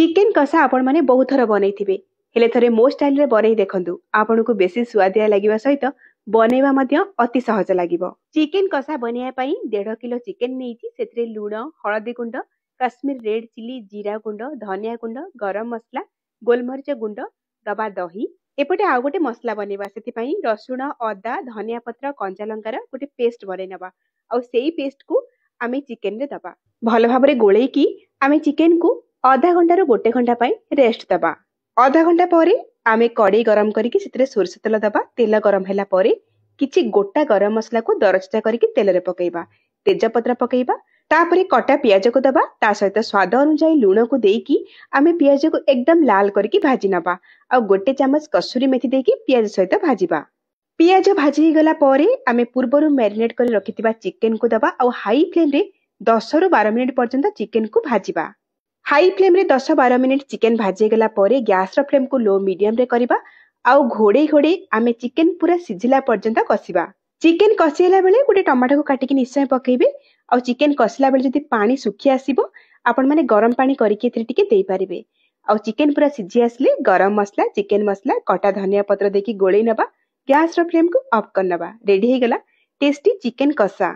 Chicken कषा आपण माने बहुत थर बनैथिबे हेले थरे मो स्टाइल रे बनै देखंतु आपनको बेसी स्वादिया लागिबा सहित बनेबा मध्य अति सहज लागिबो। चिकेन कषा बनिया पई 1.5 किलो चिकेन नेइची सेतरे लूण हळदी गुंड काश्मीर रेड चिली जीरा गुंड धनिया गुंड गरम मसला गोलमरिच गुंड दबा दही एपटे आउ गोटे मसला बनेबा सेति पई रसुण अदा धनिया पत्र कंचा लंकार गोटे पेस्ट बनै नबा आ सेही पेस्ट को आमे चिकेन रे दबा भल भाबरे गोळेई की आमे चिकेन को आधा घंटा रो गोटे घंटा पई रेस्ट दबा। आधा घंटा परे आमे कड़ाई गरम करिकि सेतरे सोरष तेल दबा तेल गरम हैला परे किछि गोटा गरम मसला को दरचटा करिकि तेल रे पकेइबा तेज पत्र पकेइबा तापरे कटा पियाज को दबा ता सहित स्वाद अनुसार लूण को देकी आमे पियाज को एकदम लाल करके भाजी नबा आ गोटे चम्मच कसूरी मेथी देकी पियाज सहित भाजीबा। पियाज भाजी गला परे आमे पूर्वरु मैरिनेट कर रखितिबा चिकेन को दबा आ हाई फ्लेम रे 10 रु 12 मिनिट पर्यंत चिकेन को भाजीबा। हाई फ्लेम रे 10-12 मिनिट चिकेन भाजी गला परे गैस रो फ्लेम को लो मीडियम रे करिबा आ घोड़े घोड़े आमे चिकेन पूरा सिझिला पर्यंत कसिबा। चिकेन कसिला बेले गोटे टमाटो को काटिकी निश्चय पकेइबे आ चिकेन कसिला बेले जदि पानी सुखी आसीबो आपण माने गरम पानी करिके एथरे टिके देई परिबे आ चिकेन पूरा सिझी आसले गरम मसला चिकेन मसला कटा धनिया पत्र देकी गोळेई नबा गैस रो फ्लेम को ऑफ कर नबा। रेडी हे गला टेस्टी चिकेन कषा।